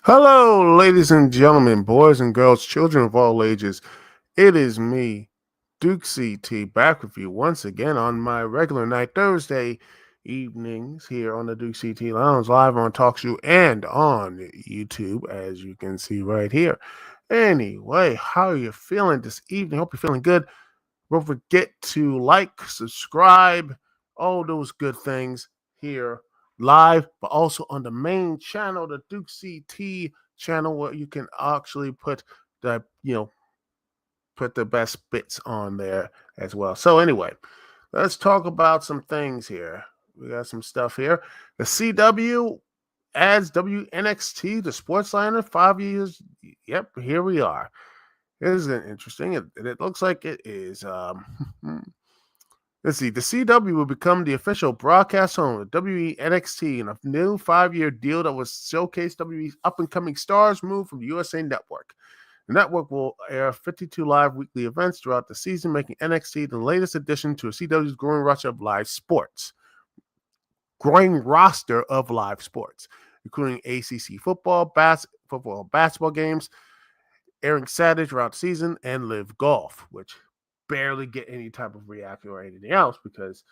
Hello, ladies and gentlemen, boys and girls, children of all ages. It is me, Dukect, back with you once again on my regular night Thursday evenings here on the Dukect Lounge, live on TalkShoe and on YouTube, as you can see right here. Anyway, how are you feeling this evening? Hope you're feeling good. Don't forget to like, subscribe, all those good things here live, but also on the main channel, the Dukect channel, where you can actually put the best bits on there as well. So anyway, let's talk about some things here. We got some stuff here. The CW adds WNXT to SportsLiner 5 years. Yep, here we are. Isn't it interesting? It looks like it is. Let's see. The CW will become the official broadcast home of WWE NXT in a new 5-year deal that will showcase WWE's up and coming stars move from the USA Network. The network will air 52 live weekly events throughout the season, making NXT the latest addition to CW's growing roster of live sports, including ACC football, basketball games, airing Saturday throughout the season, and Live Golf, which barely get any type of reaction or anything else because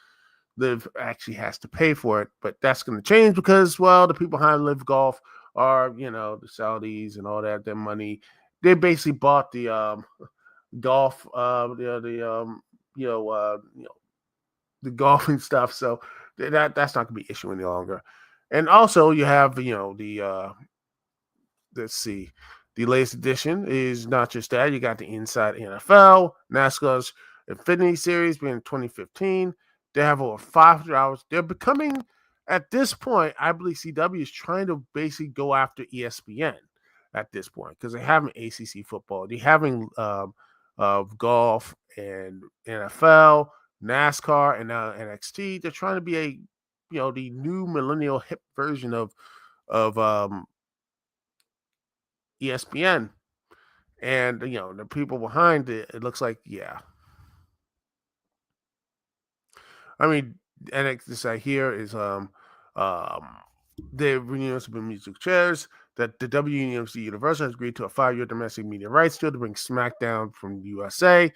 Live actually has to pay for it. But that's going to change because, well, the people behind Live Golf are, the Saudis and all that. Their money, they basically bought the golf, the golfing stuff. So that's not going to be an issue any longer. And also, you have, let's see. The latest edition is not just that. You got the Inside NFL, NASCAR's Infinity Series being in 2015. They have over 500 hours. They're becoming, at this point, I believe CW is trying to basically go after ESPN at this point because they have an ACC football. They having golf and NFL, NASCAR, and now NXT. They're trying to be the new millennial hip version of ESPN, and the people behind it. It looks like, yeah. I mean, this I hear is the Municipal Music Chairs that the WNBC Universal has agreed to a 5-year domestic media rights deal to bring SmackDown from USA,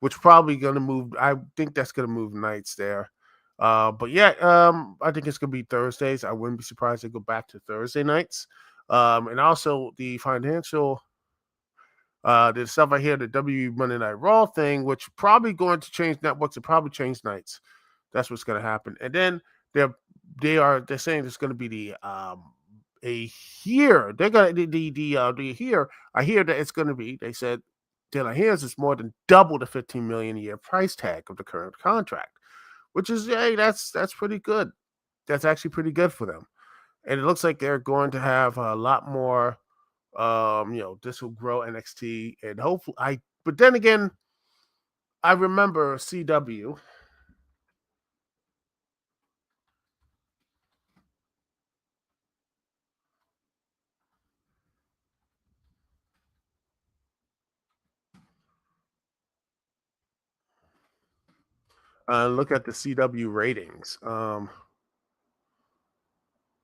which probably going to move. I think that's going to move nights there. But yeah, I think it's going to be Thursdays. I wouldn't be surprised to go back to Thursday nights. And also the financial there's stuff I hear the W Monday Night Raw thing, which probably going to change networks and probably change nights. That's what's going to happen. And then they're saying it's going to be a year. They're gonna the year. I hear that it's going to be. They said that I hear it's more than double the 15 million a year price tag of the current contract, which is that's pretty good. That's actually pretty good for them. And it looks like they're going to have a lot more this will grow NXT and hopefully but then again, I remember CW. Look at the CW ratings.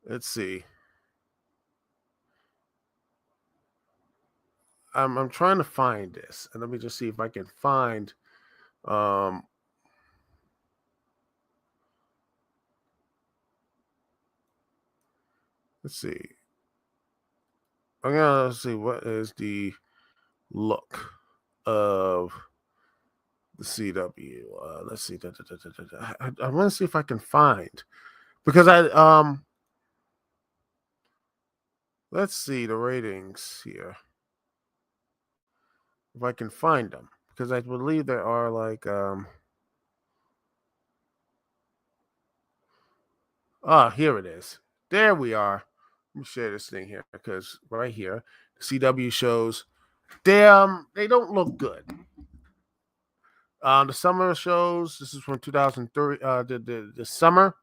Let's see. I'm trying to find this, and let me just see if I can find. Um, let's see. I'm gonna see what is the look of the CW. Let's see. I want to see if I can find because let's see the ratings here if I can find them because I believe there are like here it is. There we are. Let me share this thing here because right here the CW shows they don't look good. The summer shows, this is from 2003, the summer.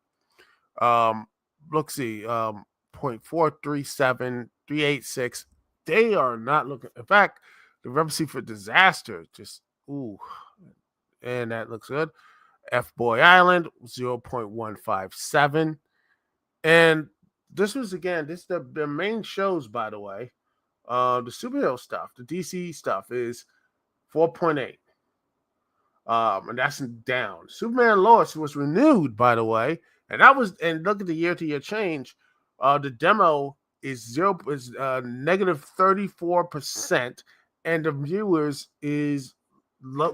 Um, let's see, 0.437, 386. They are not looking. In fact, the recipe for disaster just, ooh, and that looks good. F Boy Island, 0.157. And this was again, this the main shows, by the way. The superhero stuff, the DC stuff is 4.8. And that's down. Superman Lois was renewed, by the way, and that was, and look at the year-to-year change. The demo is negative 34%, and the viewers is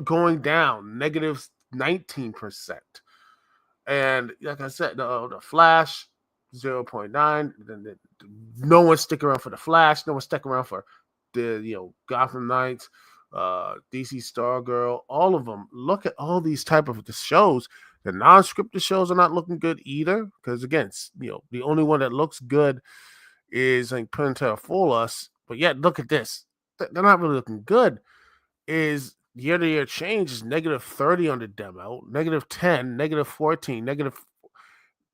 going down negative 19%. And like I said, the Flash 0.9. No one's sticking around for the Flash. No one's sticking around for the Gotham Knights, DC Stargirl, all of them. Look at all these type of the shows. The non-scripted shows are not looking good either, because again, the only one that looks good is like Penn to Fool Us. But yet, look at this. They're not really looking good. Is year-to-year change is negative 30 on the demo, negative 10, negative 14, negative.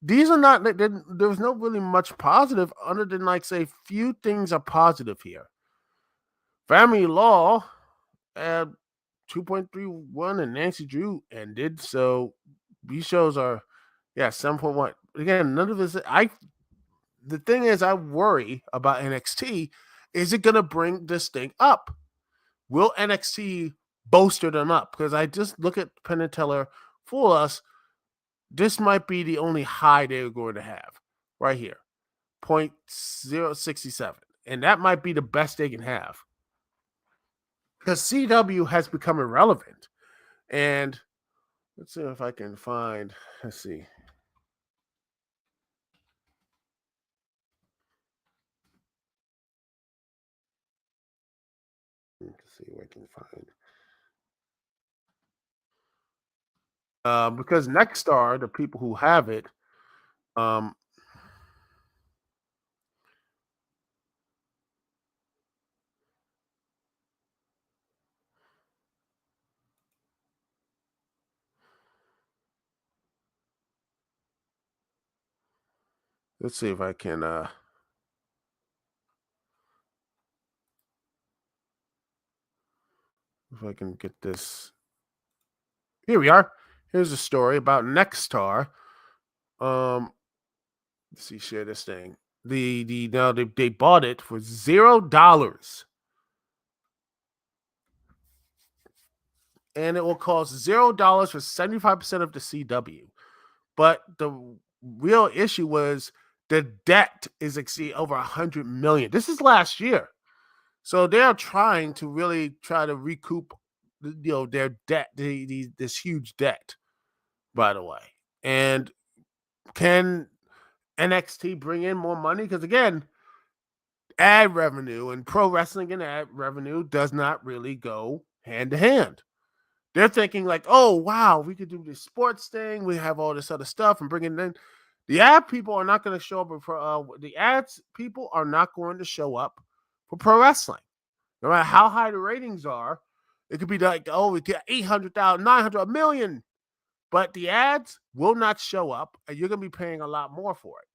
These are not. There's no really much positive, other than like say few things are positive here. Family Law at 2.31 and Nancy Drew ended. So these shows are 7.1. Again, none of this. The thing is, I worry about NXT. Is it gonna bring this thing up? Will NXT bolster them up? Because I just look at Penn and Teller Fool Us. This might be the only high they're going to have right here, 0.067. And that might be the best they can have. Because CW has become irrelevant. And let's see if I can find, let's see. Let's see what I can find. Because Nexstar, the people who have it, let's see if I can get this. Here we are. Here's a story about Nexstar. Let's see, share this thing. Now they bought it for $0. And it will cost $0 for 75% of the CW. But the real issue was the debt is exceed over $100 million. This is last year. So they're trying to really try to recoup their debt, this huge debt, by the way. And can NXT bring in more money? Because again, ad revenue and pro wrestling and ad revenue does not really go hand to hand. They're thinking like, oh, wow, we could do this sports thing. We have all this other stuff and bring it in. The ad people are not going to show up for the ads people are not going to show up for pro wrestling. No matter how high the ratings are, it could be like, oh, we get 800,000, 900, a million. But the ads will not show up, and you're going to be paying a lot more for it.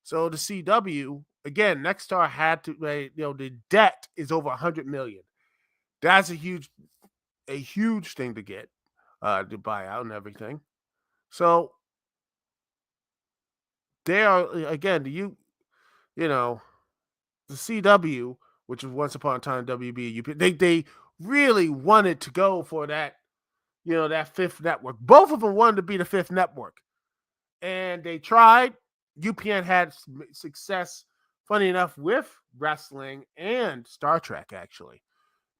So the CW, again, Nexstar had to, the debt is over $100 million. That's a huge thing to get, to buy out and everything. So they are, again, the CW, which was once upon a time WB, they really wanted to go for that, that fifth network. Both of them wanted to be the fifth network. And they tried. UPN had success, funny enough, with wrestling and Star Trek, actually.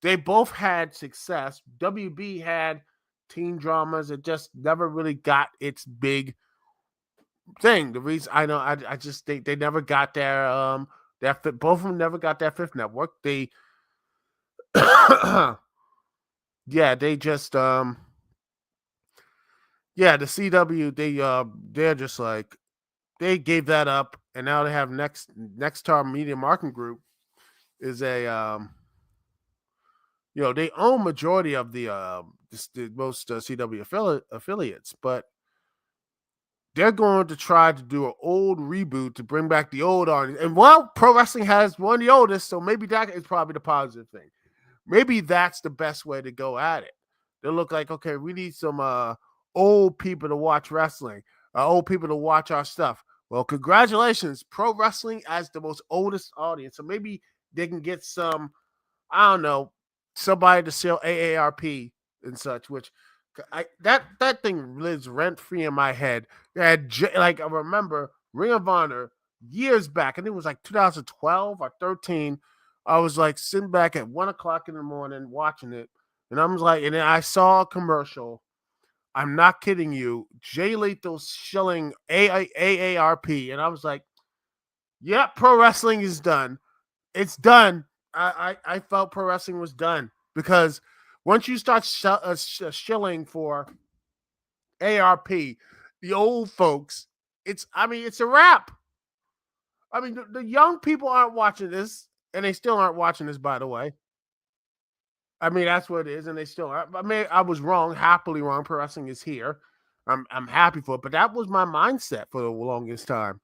They both had success. WB had teen dramas. It just never really got its big thing. The reason I know, I just think they never got their both of them never got that fifth network. They they just the CW, they're just like, they gave that up, and now they have Nexstar Media Marketing Group is a they own majority of the most CW affiliates, but they're going to try to do an old reboot to bring back the old audience. And pro wrestling has one of the oldest, so maybe that is probably the positive thing. Maybe that's the best way to go at it. They look like, okay, we need some old people to watch wrestling, old people to watch our stuff. Well, congratulations, pro wrestling as the most oldest audience. So maybe they can get some, I don't know, somebody to sell AARP and such. Which that thing lives rent free in my head. They had like I remember Ring of Honor years back, and it was like 2012 or 13. I was like sitting back at 1 o'clock in the morning watching it, and I was like, and then I saw a commercial. I'm not kidding you. Jay Lethal's shilling AARP, and I was like, "Yeah, pro wrestling is done. It's done." I felt pro wrestling was done because once you start shilling for ARP, the old folks, it's a wrap. I mean, the young people aren't watching this, and they still aren't watching this, by the way. I mean, that's what it is, and they still are. I mean, I was wrong, happily wrong. Pro wrestling is here. I'm happy for it, but that was my mindset for the longest time.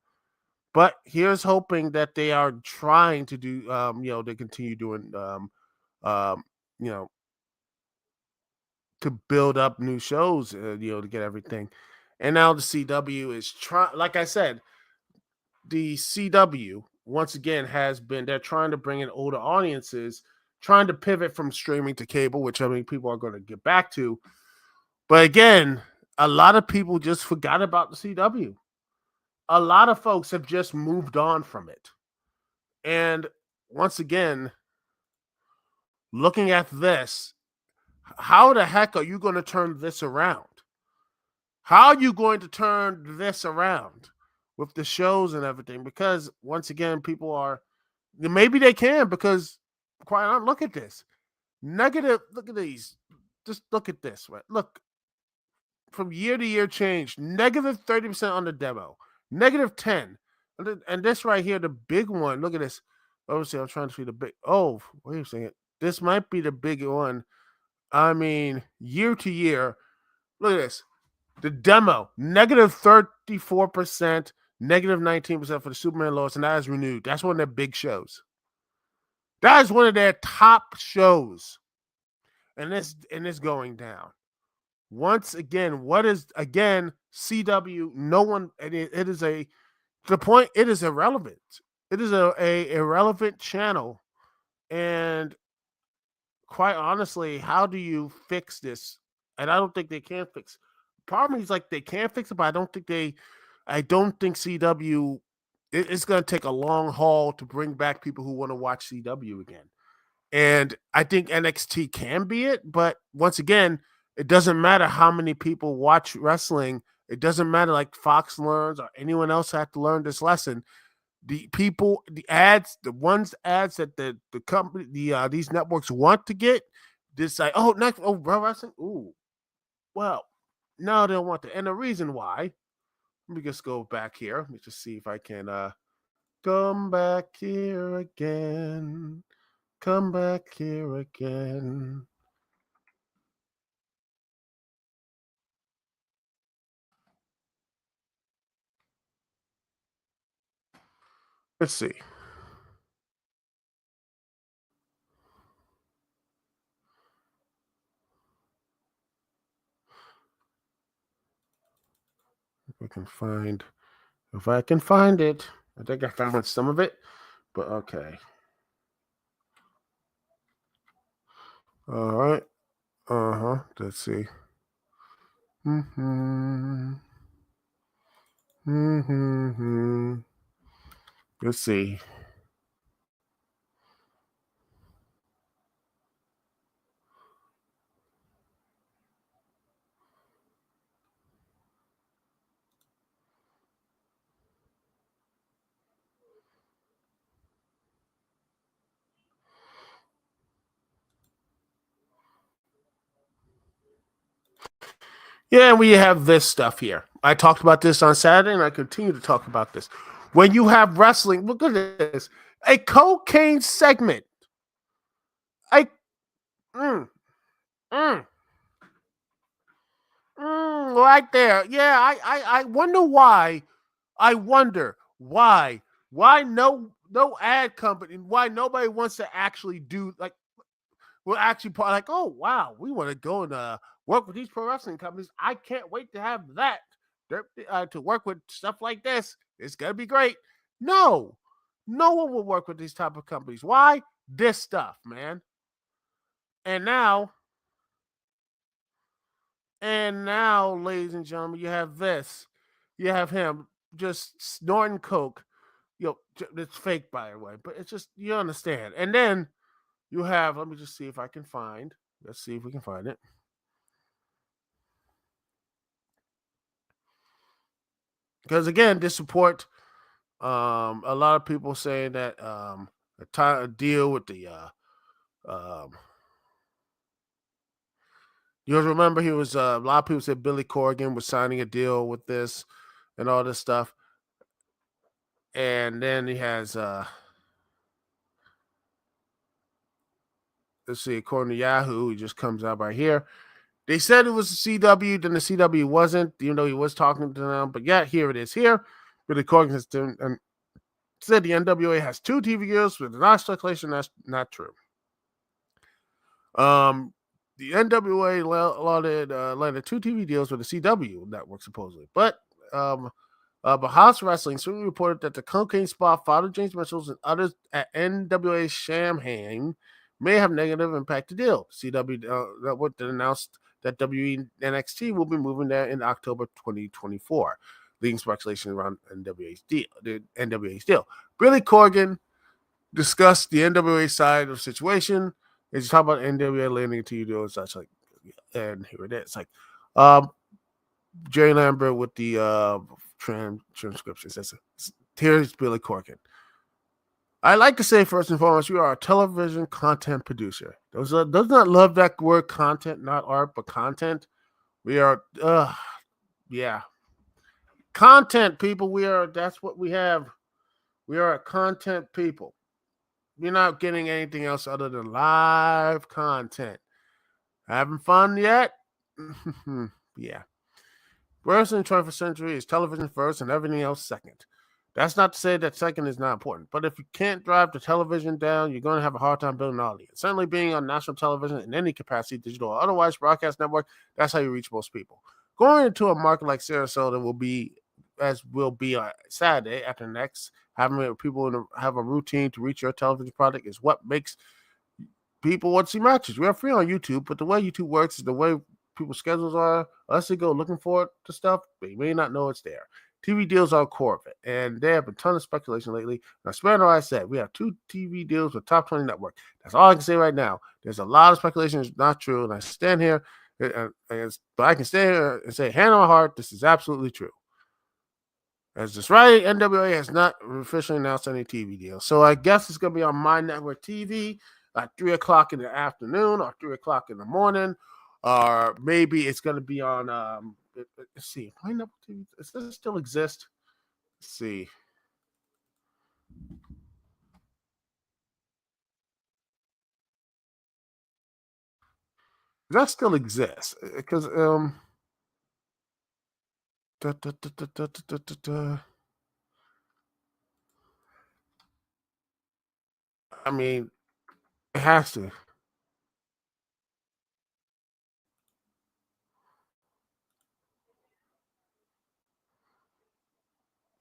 But here's hoping that they are trying to do, they continue doing, um, you know, to build up new shows, to get everything. And now the CW is trying, like I said, the CW once again they're trying to bring in older audiences, trying to pivot from streaming to cable, which I mean people are going to get back to. But again, a lot of people just forgot about the CW. A lot of folks have just moved on from it. And once again, looking at this, how the heck are you going to turn this around? How are you going to turn this around with the shows and everything? Because once again, people are maybe they can because quite honestly, look at this. Negative, look at these. Just look at this, right? Look, from year to year change, negative 30% on the demo, negative 10. And this right here, the big one. Look at this. Obviously, I'm trying to see the big. Oh, wait a second. This might be the big one. I mean, year to year. Look at this. The demo, negative 34%, negative 19% for the Superman Lois, and that is renewed. That's one of their big shows. That is one of their top shows. And it's going down. Once again, what is again CW? No one. It is a to the point. It is irrelevant. It is a irrelevant channel, and quite honestly, how do you fix this? And I don't think they can fix. Part of me is like they can fix it, but I don't think they. I don't think CW. It's going to take a long haul to bring back people who want to watch CW again. And I think NXT can be it, but once again, it doesn't matter how many people watch wrestling. It doesn't matter like Fox learns or anyone else have to learn this lesson. The people, the ads, ads that the company, these networks want to get, this like, next, pro wrestling, ooh, well, no, they don't want that. And the reason why, let me just go back here. Let me just see if I can come back here again. Come back here again. Let's see. If I can find it. I think I found some of it, but okay. All right. Let's see. Mm-hmm. Mm-hmm. Let's see. Yeah, we have this stuff here. I talked about this on Saturday, and I continue to talk about this. When you have wrestling, look at this. A cocaine segment. I mm, mm, right there. Yeah, I wonder why. I wonder why. Why no ad company, why nobody wants to actually do like will actually like, oh wow, we want to go and work with these pro wrestling companies. I can't wait to have that to work with stuff like this. It's gonna be great. No, no one will work with these type of companies. Why? This stuff, man. And now, ladies and gentlemen, you have this. You have him just snorting coke. It's fake, by the way, but it's just you understand. And then you have. Let me just see if I can find. Let's see if we can find it. Because again, this support. A lot of people saying that a deal with the you remember he was a lot of people said Billy Corgan was signing a deal with this and all this stuff. And then he has let's see, according to Yahoo, he just comes out right here. They said it was the CW, then the CW wasn't, even though he was talking to them. But yeah, here it is here. Billy Corgan has said the NWA has 2 TV deals with not speculation. That's not true. The NWA landed 2 TV deals with the CW network supposedly, but House Wrestling soon reported that the cocaine spot Father James Mitchell's and others at NWA Shamham may have negative impact the deal. CW network announced that NXT will be moving there in October 2024, leading speculation around the NWA's deal. Billy Corgan discussed the NWA side of the situation. He's talking about NWA landing to you and such like, and here it is. Like, Jerry Lambert with the transcription says, "Here's Billy Corgan. I like to say first and foremost, we are a television content producer. Does not love that word content, not art, but content. We are, yeah, content people. We are. That's what we have. We are a content people. We're not getting anything else other than live content. Having fun yet? Yeah. First in the 21st century is television first and everything else second. That's not to say that second is not important, but if you can't drive the television down, you're going to have a hard time building an audience. Certainly being on national television in any capacity, digital or otherwise, broadcast network, that's how you reach most people. Going into a market like Sarasota will be on Saturday after next. Having people have a routine to reach your television product is what makes people want to see matches. We are free on YouTube, but the way YouTube works is the way people's schedules are. Unless they go looking for the stuff, they may not know it's there. TV deals are core of it, and there have been a ton of speculation lately. Now, Spanner, I said we have 2 TV deals with Top 20 Network. That's all I can say right now. There's a lot of speculation; it's not true, and I stand here, but I can stand here and say, hand on my heart, this is absolutely true. As this right, NWA has not officially announced any TV deals, so I guess it's going to be on My Network TV at 3:00 in the afternoon or 3:00 in the morning, or maybe it's going to be on. Let's see, My Network TV. Does this still exist? Let's see. That still exists because I mean, it has to.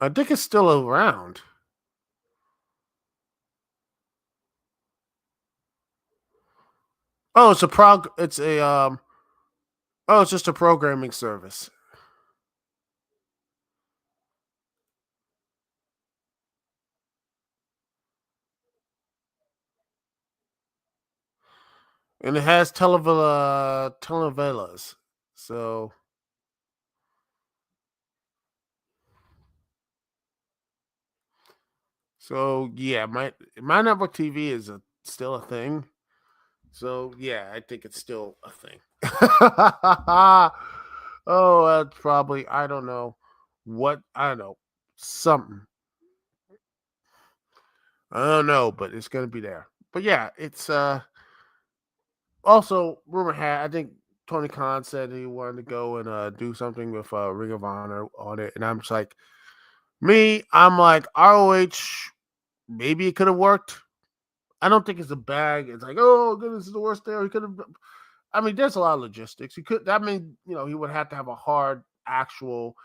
I think it's still around. Oh, it's a oh, it's just a programming service. And it has telenovelas. So yeah, my network TV is still a thing. So yeah, I think it's still a thing. Oh, that's probably I don't know something. I don't know, but it's gonna be there. But yeah, it's also rumor had I think Tony Khan said he wanted to go and do something with Ring of Honor on it, and I'm just like I'm like ROH. Maybe it could have worked. I don't think it's a bag. It's like, oh goodness, is the worst there. He could have. I mean, there's a lot of logistics. He could. That mean, he would have to have a hard, actual,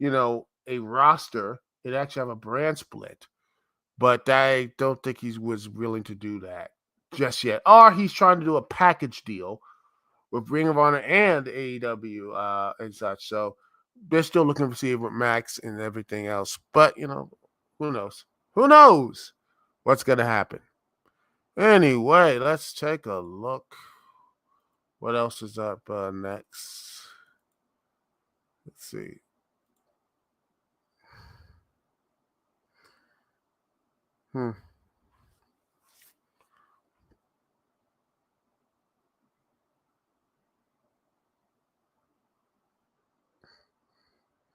a roster and actually have a brand split. But I don't think he was willing to do that just yet. Or he's trying to do a package deal with Ring of Honor and AEW and such. So they're still looking to see with Max and everything else. But, who knows? Who knows what's going to happen? Anyway, let's take a look. What else is up next? Let's see. Hmm.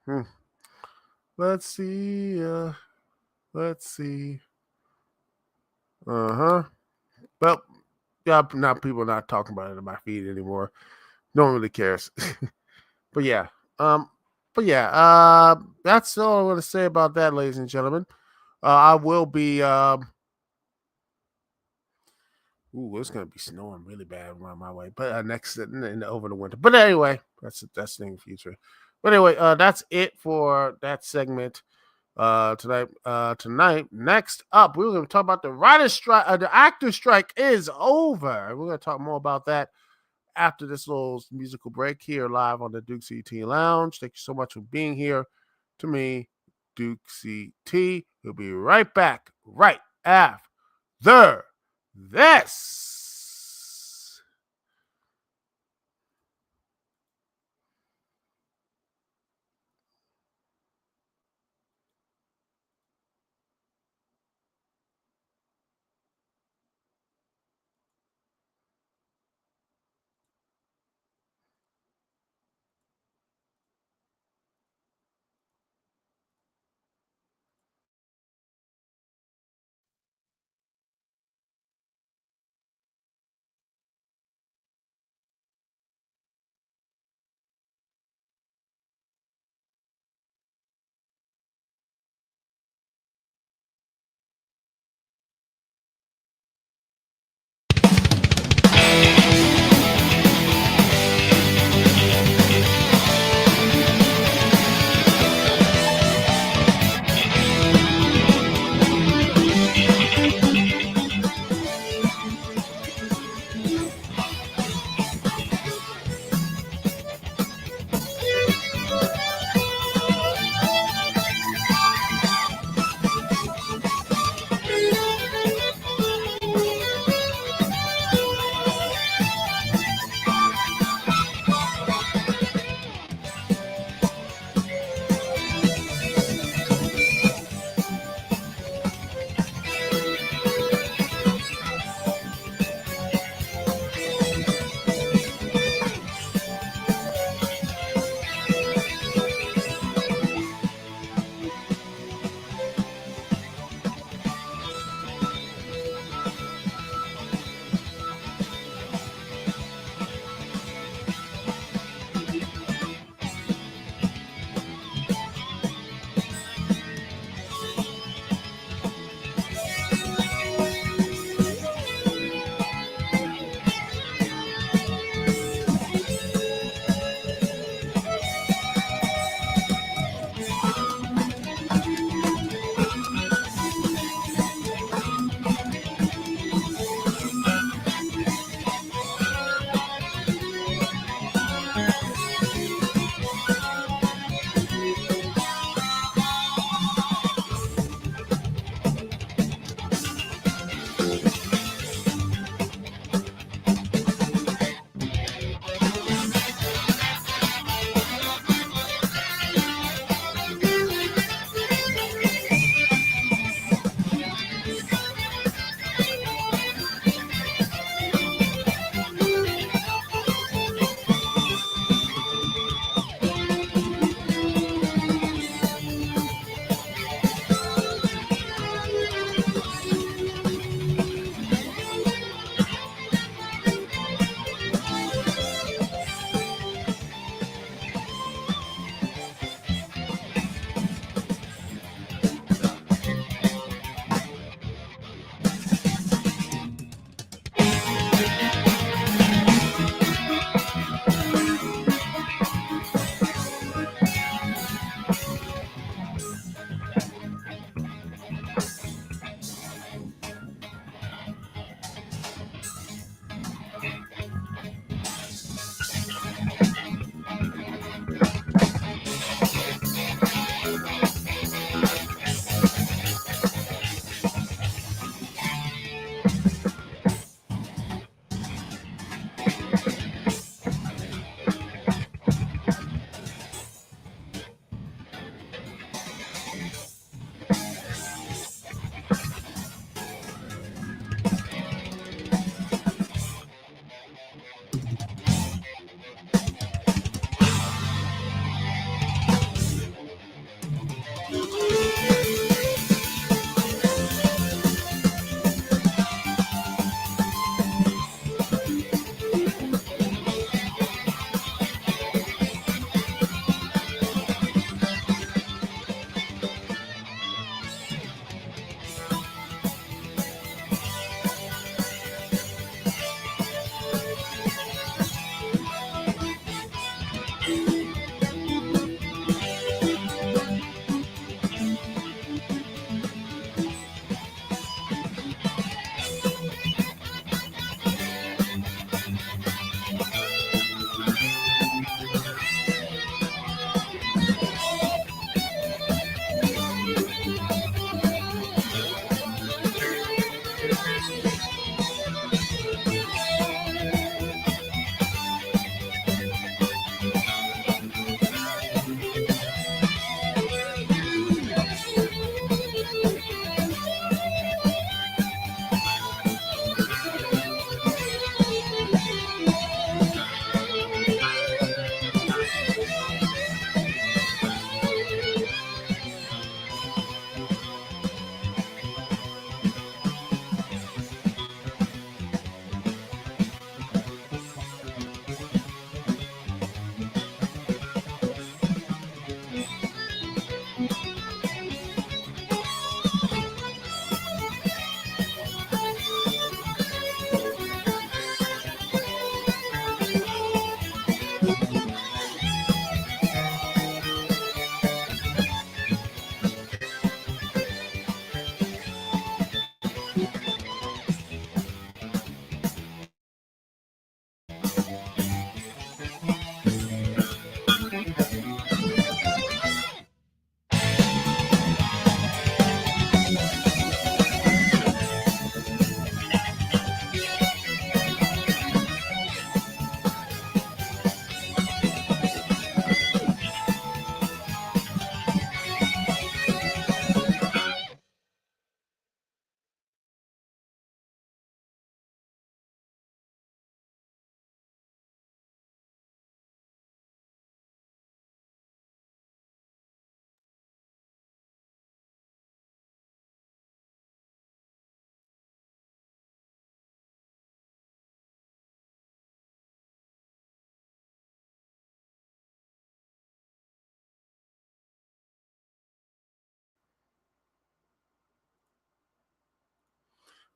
Hmm. Let's see. Let's see. Uh-huh. Well, yeah, now people are not talking about it in my feed anymore. No one really cares. But yeah. Um, but yeah, that's all I want to say about that, ladies and gentlemen. I will be ooh, it's gonna be snowing really bad around my way. But next over the winter. But anyway, that's in the future. But anyway, that's it for that segment tonight. Next up, we're gonna talk about the writer's strike. The actor strike is over. We're gonna talk more about that after this little musical break here live on the Dukect Lounge. Thank you so much for being here to me, Dukect. We'll be right back right after this.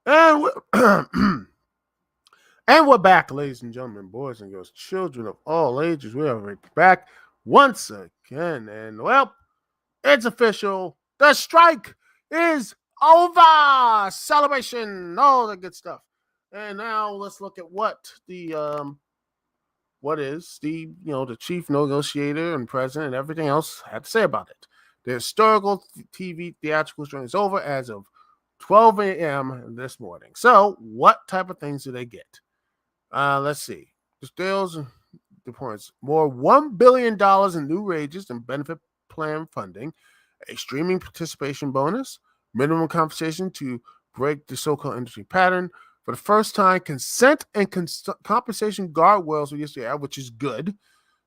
And we're, and we're back, ladies and gentlemen, boys and girls, children of all ages. We are back once again. And, well, it's official. The strike is over. Celebration, all the good stuff. And now let's look at what is the chief negotiator and president and everything else had to say about it. The historical TV theatrical strike is over as of 12 a.m. this morning. So, what type of things do they get? Let's see. The deals, the points. More $1 billion in new wages and benefit plan funding, a streaming participation bonus, minimum compensation to break the so-called industry pattern. For the first time, consent and compensation guardrails were yesterday, which is good,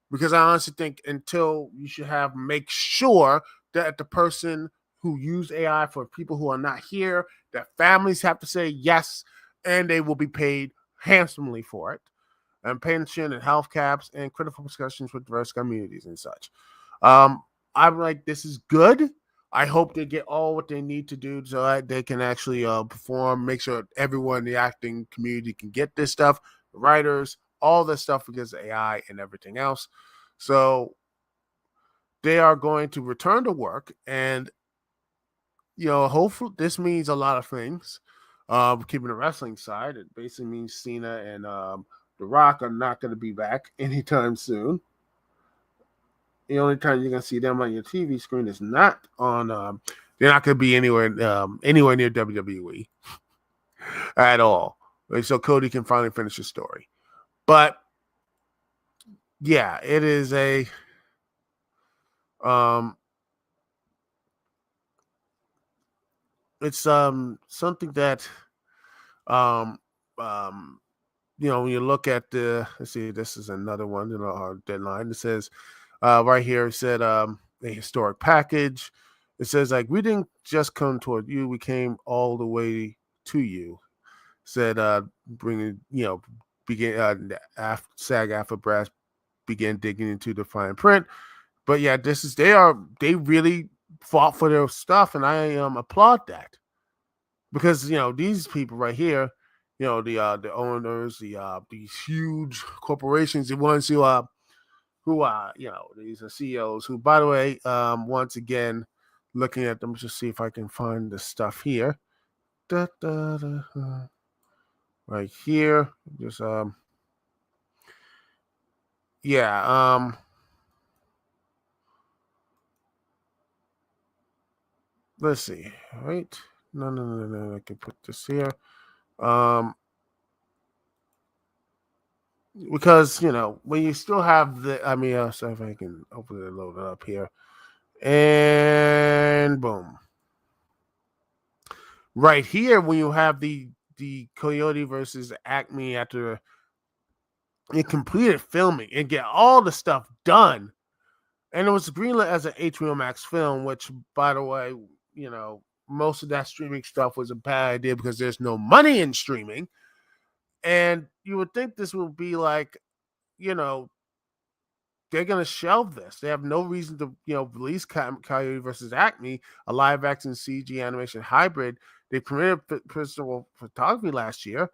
because I honestly think until you should make sure that the person who use AI for people who are not here, that families have to say yes, and they will be paid handsomely for it, and pension and health caps and critical discussions with diverse communities and such. I'm like, this is good. I hope they get all what they need to do so that they can actually perform, make sure everyone in the acting community can get this stuff, the writers, all this stuff because of AI and everything else. So they are going to return to work, and hopefully this means a lot of things. Keeping the wrestling side, it basically means Cena and The Rock are not going to be back anytime soon. The only time you're going to see them on your TV screen is not on. They're not going to be anywhere near WWE at all. So Cody can finally finish his story. But yeah, it is a it's something that when you look at let's see, this is another one in our deadline. It says right here, it said a historic package. It says, like, we didn't just come toward you, we came all the way to you. Said bringing, begin SAG-AFTRA brass began digging into the fine print. But yeah, they really fought for their stuff, and I applaud that, because these people right here, the owners, these huge corporations, the ones who these are CEOs who, by the way, once again, looking at them, just see if I can find the stuff here. Right here, just yeah, let's see, right? No, I can put this here, because when you still have so if I can open it, load it up here, and boom. Right here, when you have the Coyote versus Acme after it completed filming and get all the stuff done, and it was greenlit as an HBO Max film, which, by the way, most of that streaming stuff was a bad idea because there's no money in streaming, and you would think this would be like, they're going to shelve this. They have no reason to, release Coyote versus Acme, a live action CG animation hybrid. They premiered principal photography last year,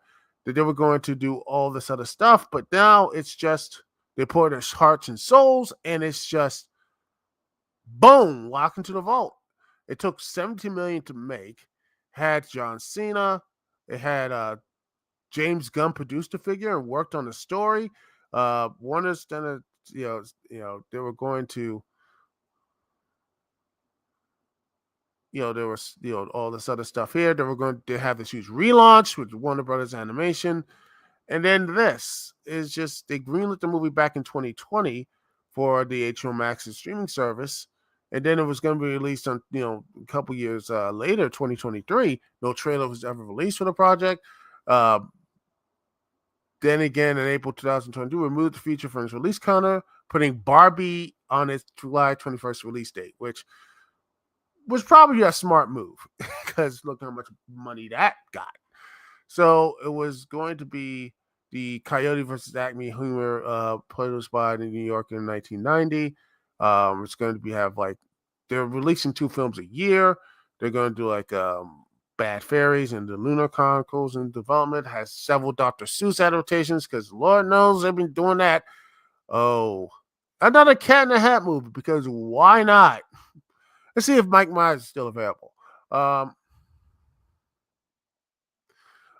that they were going to do all this other stuff, but now it's just they pour their hearts and souls, and it's just boom, walk into the vault. It took $17 million to make. Had John Cena. It had James Gunn produced the figure and worked on the story. Warner's done a they were going to, there was, all this other stuff here. They were going to have this huge relaunch with Warner Brothers Animation. And then this is just, they greenlit the movie back in 2020 for the HBO Max streaming service. And then it was going to be released on, a couple years later, 2023. No trailer was ever released for the project. Then again, in April 2022, removed the feature from its release counter, putting Barbie on its July 21st release date, which was probably a smart move because look how much money that got. So it was going to be the Coyote versus Acme humor produced by the New Yorker in 1990. It's going to have they're releasing 2 films a year. They're going to do Bad Fairies and the Lunar Chronicles in development. Has several Dr. Seuss adaptations because Lord knows they've been doing that. Oh, another Cat in the Hat movie because why not? Let's see if Mike Myers is still available.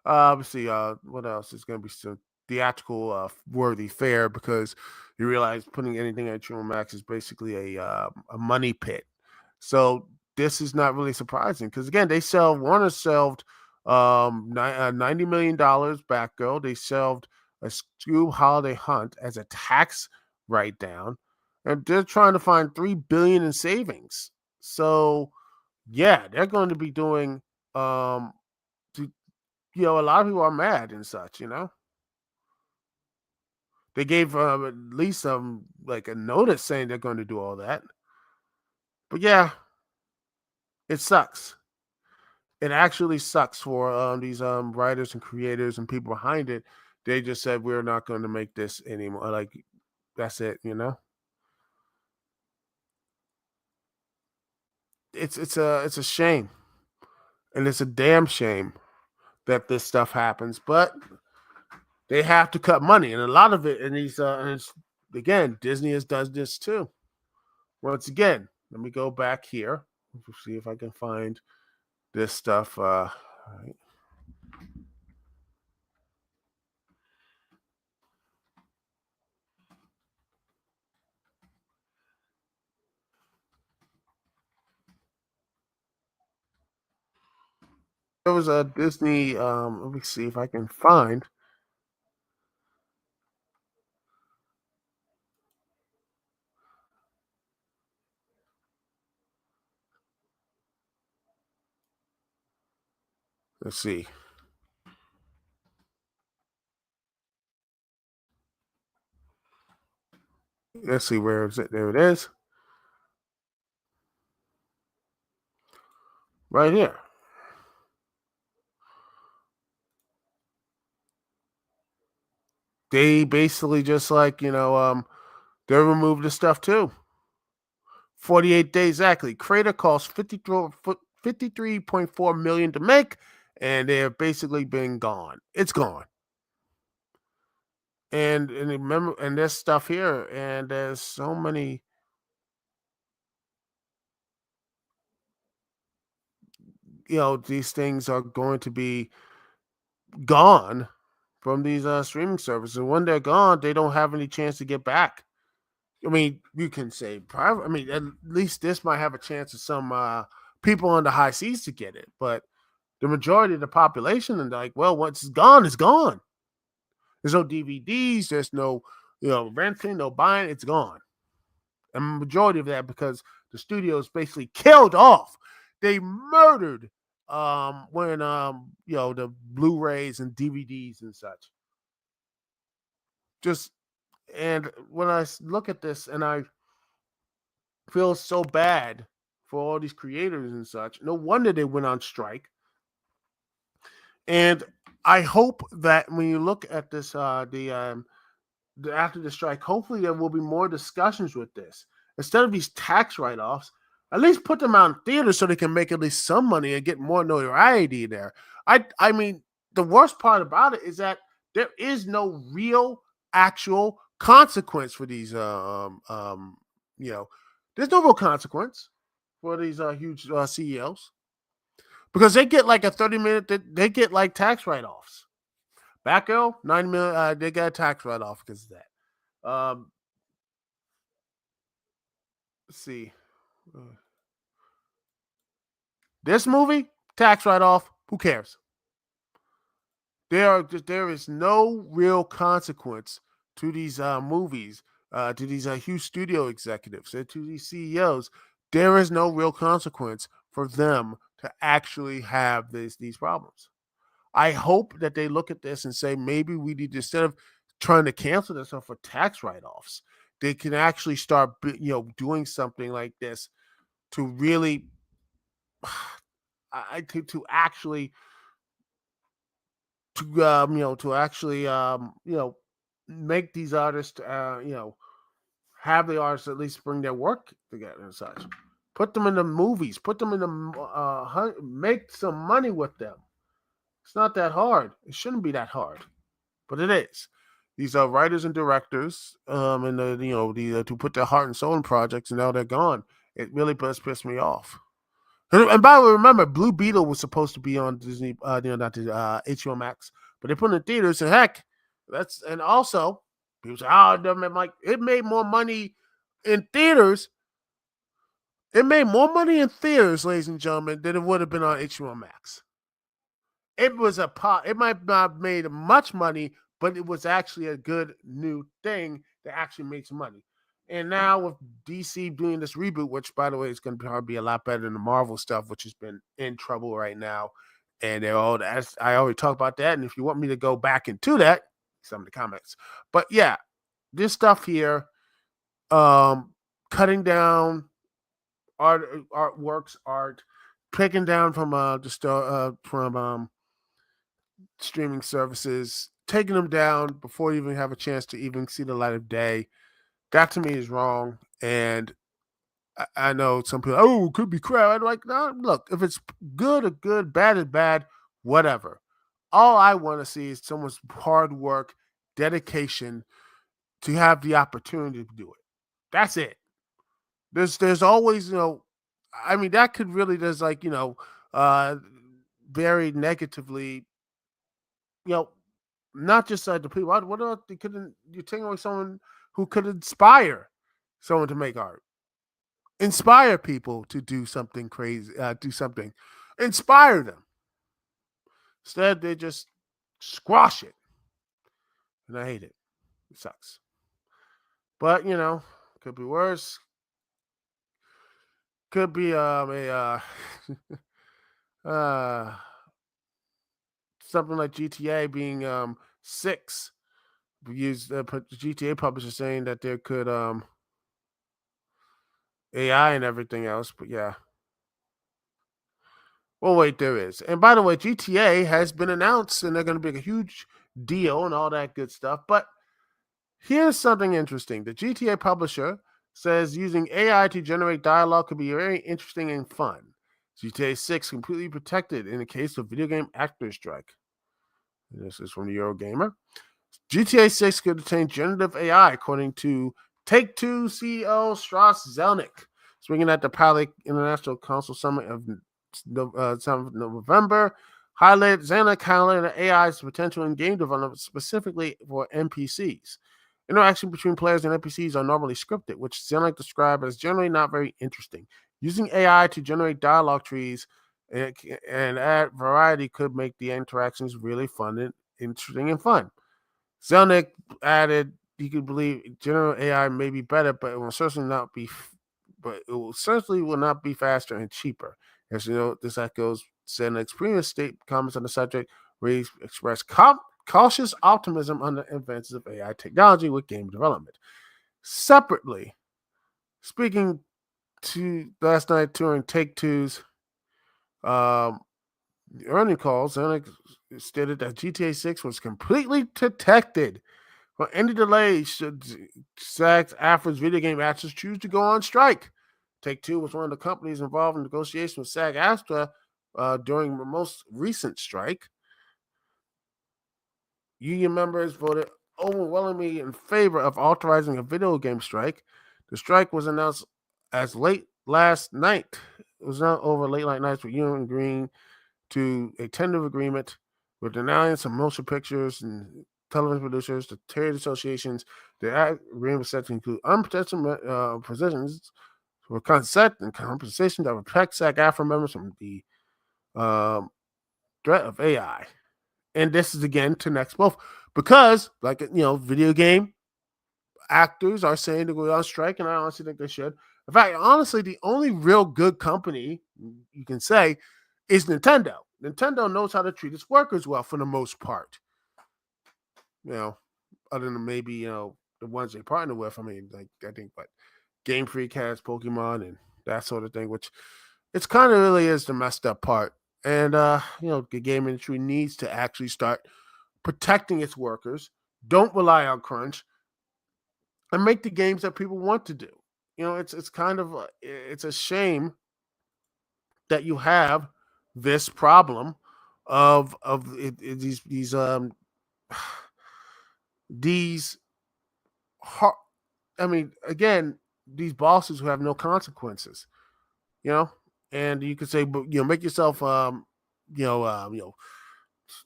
Let's see. What else is going to be some theatrical worthy fare because you realize putting anything at HBO Max is basically a money pit. So this is not really surprising because again, Warner sold $90 million Batgirl. They sold a Scoob Holiday Hunt as a tax write down, and they're trying to find $3 billion in savings. So yeah, they're going to be doing a lot of people are mad and such. They gave at least like a notice saying they're going to do all that. But yeah, it sucks. It actually sucks for these writers and creators and people behind it. They just said we're not going to make this anymore. Like that's it. It's a shame, and it's a damn shame that this stuff happens. But they have to cut money, and a lot of it. And again, Disney has done this too. Once again, let me go back here. See if I can find this stuff. Right. There was a Disney. Let me see if I can find. Let's see. Let's see where is it. There it is. Right here. They basically just they removed the stuff too. 48 days exactly. Creator costs 53.4 million to make, and they're basically been gone. It's gone. And remember, and there's stuff here, and there's so many. These things are going to be gone from these streaming services. And when they're gone, they don't have any chance to get back. I mean, you can say private. I mean, at least this might have a chance of some people on the high seas to get it, but the majority of the population and like, well, once it's gone, it's gone. There's no DVDs. There's no, renting, no buying. It's gone. And majority of that because the studios basically killed off. They murdered when the Blu-rays and DVDs and such. Just and when I look at this and I feel so bad for all these creators and such, no wonder they went on strike. And I hope that when you look at this, after the strike, hopefully there will be more discussions with this. Instead of these tax write-offs, at least put them out in theaters so they can make at least some money and get more notoriety there. I mean, the worst part about it is that there is no real, actual consequence for these. There's no real consequence for these huge CEOs because they get like a 30-minute. They get like tax write-offs. Batgirl, $9 million. They got a tax write-off because of that. Let's see. This movie, tax write-off. Who cares? There is no real consequence to these movies, to these huge studio executives, and to these CEOs. There is no real consequence for them to actually have these problems. I hope that they look at this and say maybe we need to, instead of trying to cancel this for tax write-offs, they can actually start doing something like this to really to actually to actually make these artists have the artists at least bring their work together and such. Put them in the movies. Put them in the make some money with them. It's not that hard. It shouldn't be that hard, but it is. These are writers and directors, and to put their heart and soul in projects, and now they're gone. It really does piss me off. And by the way, remember, Blue Beetle was supposed to be on Disney, not HBO Max, but they put it in theaters. And heck, and also people say, "Oh, it doesn't make it made more money in theaters." It made more money in theaters, ladies and gentlemen, than it would have been on HBO Max. It was it might not have made much money, but it was actually a good new thing that actually makes money. And now with DC doing this reboot, which by the way is going to probably be a lot better than the Marvel stuff, which has been in trouble right now. And they're all I already talked about that. And if you want me to go back into that, some of the comments. But yeah, this stuff here, cutting down artworks, taking down from streaming services, taking them down before you even have a chance to even see the light of day. That to me is wrong. And I know some people, oh, it could be crap. I'm like, no, look, if it's good or good, bad is bad, whatever. All I want to see is someone's hard work, dedication to have the opportunity to do it. That's it. There's always, I mean, that could really just very negatively, not just the people. What else you taking away someone who could inspire someone to make art, inspire people to do something crazy, inspire them. Instead, they just squash it, and I hate it. It sucks. But could be worse. Could be something like GTA being 6. Used GTA publisher saying that there could AI and everything else, but yeah. Well, wait, there is. And by the way, GTA has been announced, and they're going to be a huge deal and all that good stuff. But here's something interesting. The GTA publisher says using AI to generate dialogue could be very interesting and fun. GTA 6 completely protected in the case of video game actors strike. This is from the Eurogamer. GTA 6 could contain generative AI, according to Take-Two CEO Strauss Zelnick, speaking at the Pali International Council Summit of November. Zelnick highlighted AI's potential in game development, specifically for NPCs. Interaction between players and NPCs are normally scripted, which Zelnick described as generally not very interesting. Using AI to generate dialogue trees and add variety could make the interactions really fun and interesting and fun. Zelnick added he could believe general AI may be better, but it will certainly not be. But it will certainly will not be faster and cheaper. As you know, this echoes Zelnick's previous state comments on the subject, where he expressed cautious optimism on the advances of AI technology with game development. Separately, speaking to last night during Take-Two's earning calls, Zelnick stated that GTA 6 was completely protected. For any delays, should SAG-AFTRA's video game actors choose to go on strike. Take-Two was one of the companies involved in negotiations with SAG-AFTRA during the most recent strike. Union members voted overwhelmingly in favor of authorizing a video game strike. The strike was announced as late last night. It was not over late nights with union agreeing to a tentative agreement with the Alliance of Motion Pictures and Television Producers, the trade associations. The agreement was set to include unprotected positions for consent and compensation that would protect SAG-AFTRA members from the threat of AI. And this is again to next both because, video game actors are saying to go on strike, and I honestly think they should. In fact, honestly, the only real good company you can say is Nintendo. Nintendo knows how to treat its workers well for the most part. Other than maybe, the ones they partner with. I mean, I think, but Game Freak has Pokemon and that sort of thing, which it's kind of really is the messed up part. And, the game industry needs to actually start protecting its workers. Don't rely on crunch and make the games that people want to do. it's kind of it's a shame that you have this problem of these har- I mean, again, these bosses who have no consequences, you know, and you could say, but make yourself,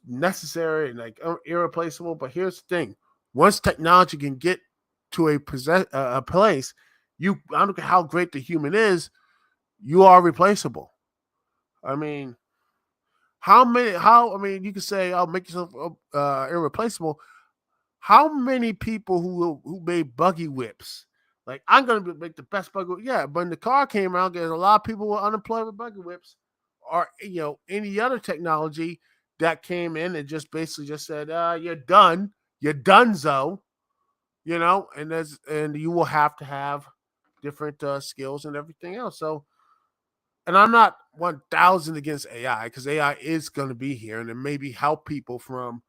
necessary and like irreplaceable. But here's the thing: once technology can get to a place, I don't care how great the human is, you are replaceable. I mean, how many? How I mean, you could say, "I'll make yourself irreplaceable." How many people who made buggy whips? Like, I'm gonna make the best buggy whip. Yeah, but when the car came around, there's a lot of people were unemployed with buggy whips, or any other technology that came in and just basically just said, "You're done, you're donezo," and you will have to have different skills and everything else. So, and I'm not 1,000 against AI, because AI is going to be here and it maybe help people from,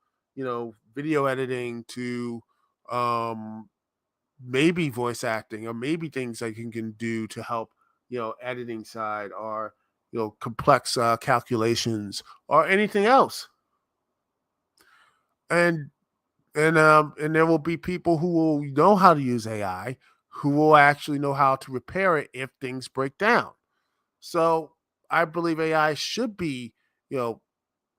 video editing to um, maybe voice acting, or maybe things that you can do to help, editing side, or, complex calculations, or anything else. And, and there will be people who will know how to use AI, who will actually know how to repair it if things break down. So I believe AI should be, you know,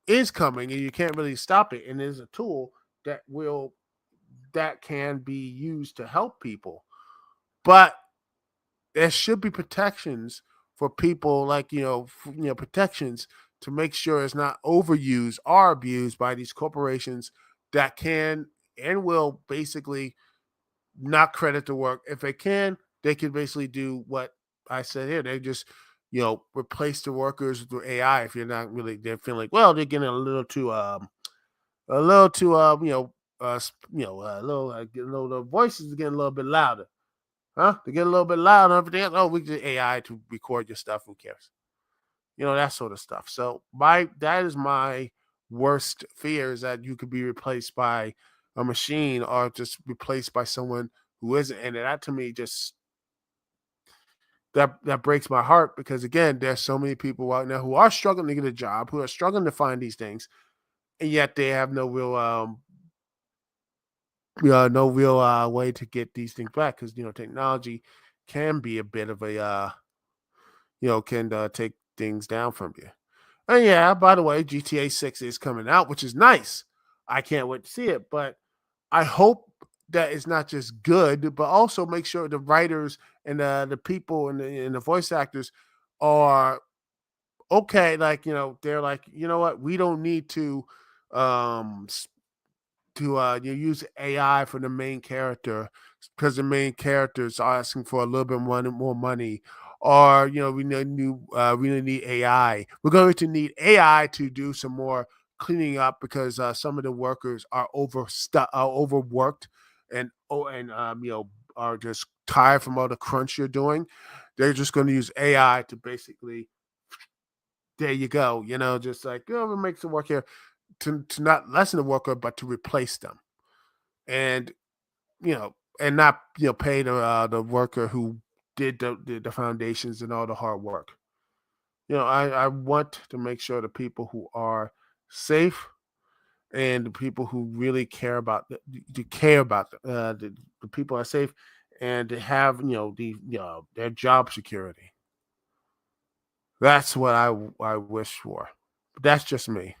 is coming, and you can't really stop it. And is a tool that can be used to help people. But there should be protections for people, like, protections to make sure it's not overused or abused by these corporations that can and will basically not credit the work. If they can, they can basically do what I said here. They just, replace the workers through AI. If you're not really, they're feeling like, well, they're getting a little too, the voices are getting a little bit louder, huh? They get a little bit louder and everything else. Oh, we get AI to record your stuff. Who cares? That sort of stuff. So that is my worst fear, is that you could be replaced by a machine, or just replaced by someone who isn't. And that, to me, just that breaks my heart, because again, there's so many people out there who are struggling to get a job, who are struggling to find these things, and yet they have no real way to get these things back, because technology can be a bit of a can take things down from you. And yeah, by the way, GTA 6 is coming out, which is nice. I can't wait to see it. But I hope that it's not just good, but also make sure the writers and the people and the voice actors are okay. Like, they're like, you know what? We don't need um you use AI for the main character, because the main character is asking for a little bit more money, or we need AI. We're going to need AI to do some more cleaning up, because some of the workers are overworked, and are just tired from all the crunch you're doing. They're just going to use AI to basically, there you go, just like, it makes it work here, to not lessen the worker, but to replace them. And and not pay the worker who did the foundations and all the hard work. I want to make sure the people who are safe, and the people who really care about the people are safe, and to have their job security. That's what I wish for. But that's just me.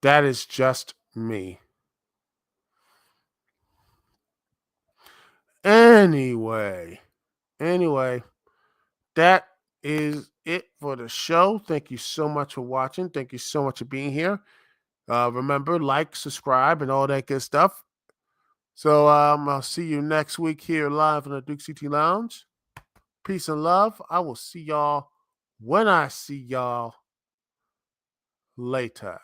That is just me. Anyway, that is it for the show. Thank you so much for watching. Thank you so much for being here. Remember, like, subscribe, and all that good stuff. So I'll see you next week here live in the Dukect Lounge. Peace and love. I will see y'all when I see y'all later.